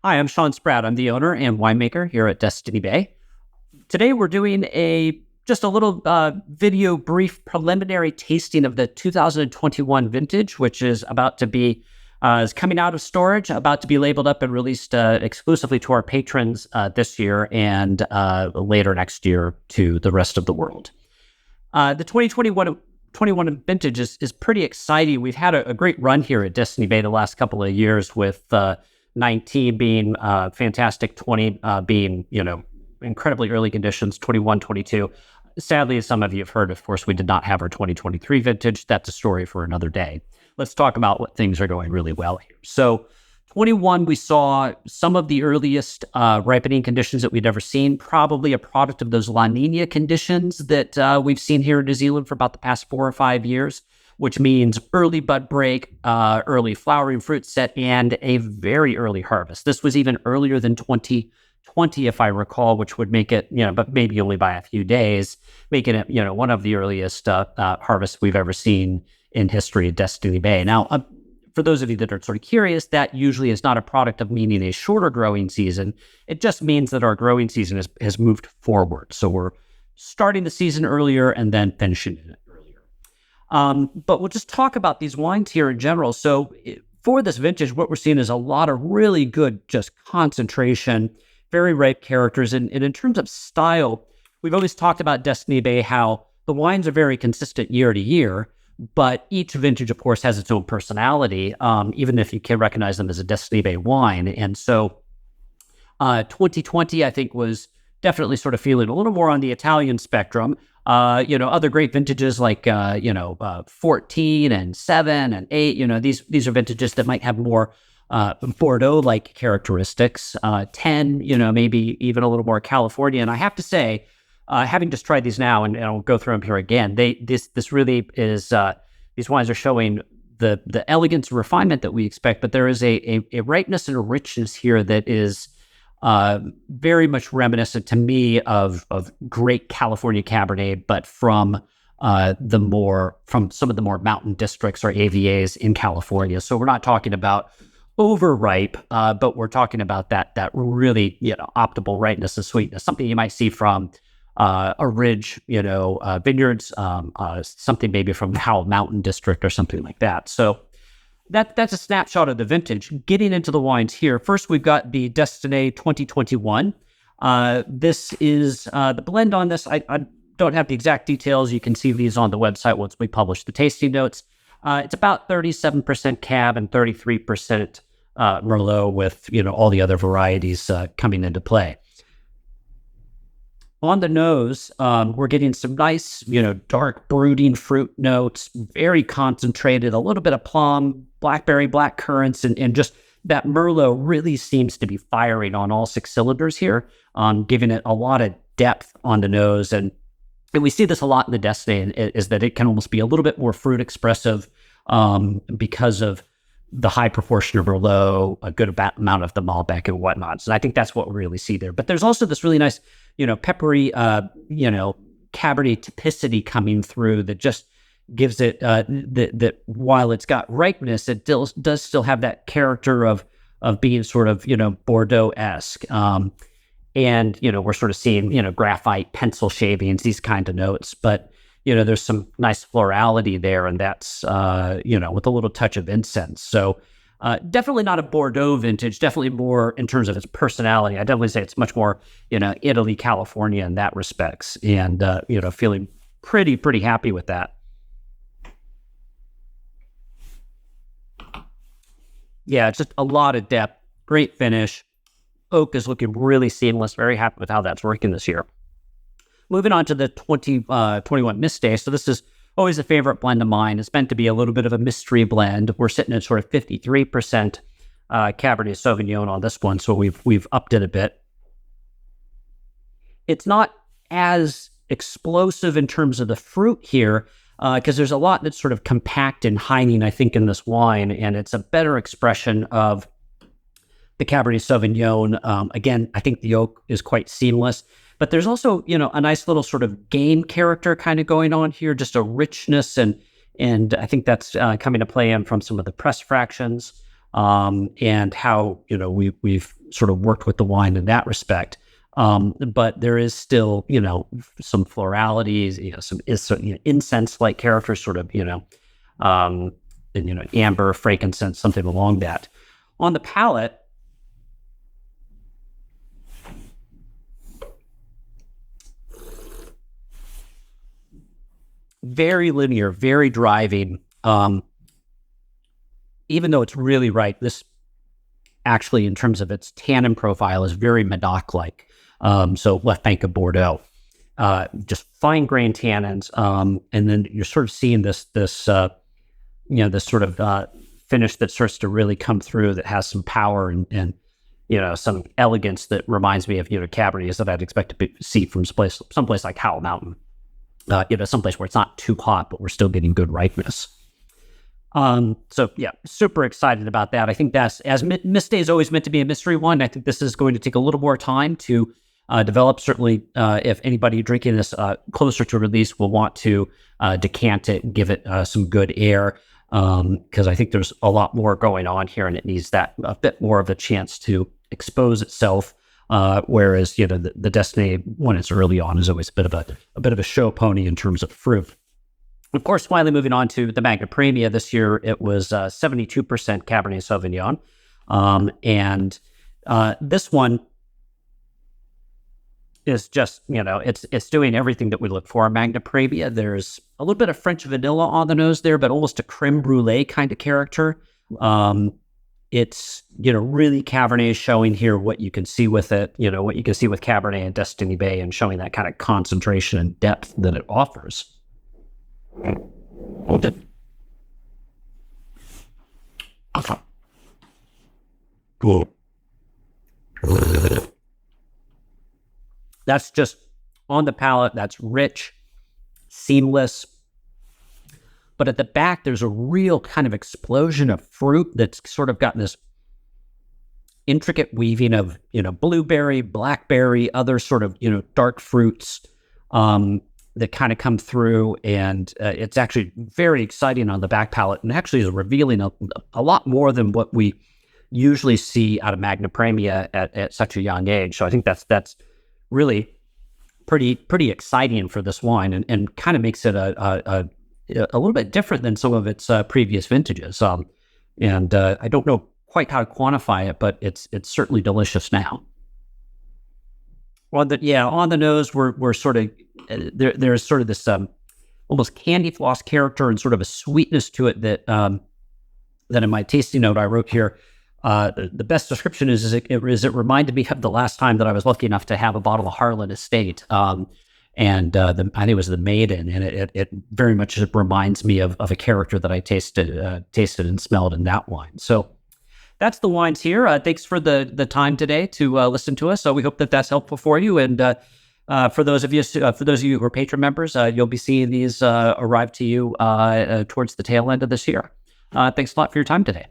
Hi, I'm Sean Spratt. I'm the owner and winemaker here at Destinae. Today we're doing just a little video brief preliminary tasting of the 2021 vintage, which is about to be is coming out of storage, about to be labeled up and released exclusively to our patrons this year and later next year to the rest of the world. The 2021 vintage is pretty exciting. We've had a great run here at Destinae the last couple of years with 19 being fantastic, 20 being, incredibly early conditions, 21, 22. Sadly, as some of you have heard, of course, we did not have our 2023 vintage. That's a story for another day. Let's talk about what things are going really well here. So 21, we saw some of the earliest ripening conditions that we'd ever seen, probably a product of those La Nina conditions that we've seen here in New Zealand for about the past 4 or 5 years, which means early bud break, early flowering fruit set, and a very early harvest. This was even earlier than 2020, if I recall, which would make it, but maybe only by a few days, making it, one of the earliest harvests we've ever seen in history at Destinae. Now, for those of you that are sort of curious, that usually is not a product of meaning a shorter growing season. It just means that our growing season has moved forward. So we're starting the season earlier and then finishing it earlier. But we'll just talk about these wines here in general. So for this vintage, what we're seeing is a lot of really good just concentration, very ripe characters. And in terms of style, we've always talked about Destinae, how the wines are very consistent year to year, but each vintage, of course, has its own personality, even if you can recognize them as a Destinae wine. And so 2020, I think, was definitely sort of feeling a little more on the Italian spectrum. Other great vintages like, 14 and 7 and 8, these are vintages that might have more Bordeaux-like characteristics. 10, maybe even a little more California. And I have to say, having just tried these now, and I'll go through them here again, this really is, these wines are showing the elegance and refinement that we expect, but there is a ripeness and a richness here that is very much reminiscent to me of great California Cabernet, but from some of the more mountain districts or AVAs in California. So we're not talking about overripe, but we're talking about that really optimal ripeness and sweetness, something you might see from a ridge, vineyards, something maybe from Howell Mountain District or something like that. So that's a snapshot of the vintage. Getting into the wines here, first we've got the Destinae 2021. This is the blend on this. I don't have the exact details. You can see these on the website once we publish the tasting notes. It's about 37% Cab and 33% Merlot, with all the other varieties coming into play. On the nose, we're getting some nice, dark brooding fruit notes, very concentrated, a little bit of plum, blackberry, black currants, and just that Merlot really seems to be firing on all 6 cylinders here, giving it a lot of depth on the nose. And we see this a lot in the Destinae, is that it can almost be a little bit more fruit expressive because of the high proportion of Merlot, a good amount of the Malbec and whatnot. So I think that's what we really see there. But there's also this really nice, peppery, Cabernet typicity coming through that just gives it that while it's got ripeness, it does still have that character of being sort of, Bordeaux-esque. And, we're sort of seeing, graphite, pencil shavings, these kind of notes. But, there's some nice florality there, and that's, with a little touch of incense. So definitely not a Bordeaux vintage, definitely more in terms of its personality. I definitely say it's much more, Italy, California in that respects. And, feeling pretty happy with that. Yeah, it's just a lot of depth, great finish. Oak is looking really seamless. Very happy with how that's working this year. Moving on to the 2021 Mystae. So this is always a favorite blend of mine. It's meant to be a little bit of a mystery blend. We're sitting at sort of 53% Cabernet Sauvignon on this one, so we've upped it a bit. It's not as explosive in terms of the fruit here, because there's a lot that's sort of compact and hiding, I think, in this wine, and it's a better expression of the Cabernet Sauvignon. Again, I think the oak is quite seamless. But there's also, a nice little sort of game character kind of going on here, just a richness, and I think that's coming to play in from some of the press fractions. and how we've sort of worked with the wine in that respect. But there is still some floralities, some incense-like characters, sort of amber, frankincense, something along that. On the palate, very linear, very driving. Even though it's really right, this actually, in terms of its tannin profile, is very Medoc-like. So left bank of Bordeaux, just fine grained tannins, and then you're sort of seeing this sort of finish that starts to really come through, that has some power and some elegance that reminds me of Cabernets that I'd expect to see from someplace like Howell Mountain. Someplace where it's not too hot, but we're still getting good ripeness. So yeah, super excited about that. I think that's, as Mystae is always meant to be a mystery wine, I think this is going to take a little more time to develop. Certainly, if anybody drinking this closer to release will want to decant it and give it some good air, because I think there's a lot more going on here, and it needs that a bit more of a chance to expose itself. Whereas the Destinae, when it's early on, is always a bit of a show pony in terms of fruit. Of course, finally moving on to the Magna Praemia. This year it was 72% Cabernet Sauvignon, and this one is just it's doing everything that we look for in Magna Praemia. There's a little bit of French vanilla on the nose there, but almost a creme brulee kind of character. It's really Cabernet showing here what you can see with it, what you can see with Cabernet and Destiny Bay, and showing that kind of concentration and depth that it offers. Cool. That's just on the palate. That's rich, seamless. But at the back, there's a real kind of explosion of fruit that's sort of got this intricate weaving of, blueberry, blackberry, other sort of, dark fruits that kind of come through. And it's actually very exciting on the back palate, and actually is revealing a lot more than what we usually see out of Magna Praemia at such a young age. So I think that's really pretty exciting for this wine, and kind of makes it a little bit different than some of its previous vintages. And I don't know quite how to quantify it, but it's certainly delicious now. Well, on the nose, we're sort of there's sort of this almost candy floss character and sort of a sweetness to it that in my tasting note I wrote here. The best description is it reminded me of the last time that I was lucky enough to have a bottle of Harlan Estate. And I think it was the Maiden, and it very much reminds me of a character that I tasted and smelled in that wine. So that's the wines here. Thanks for the time today to listen to us. So we hope that that's helpful for you. And for those of you who are patron members, you'll be seeing these arrive to you towards the tail end of this year. Thanks a lot for your time today.